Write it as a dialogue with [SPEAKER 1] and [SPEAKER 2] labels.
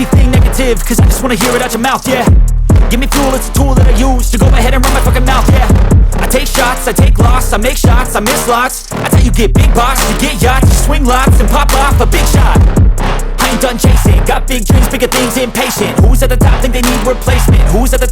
[SPEAKER 1] anything negative, cause I just wanna hear it out your mouth, yeah. Give me fuel, it's a tool that I use to go ahead and run my fucking mouth, yeah. I take shots, I take loss, I make shots, I miss lots. That's how you get big box, you get yachts, you swing lots and pop off a big shot. I ain't done chasing, got big dreams, bigger things, impatient. Who's at the top think they need replacement? Who's at the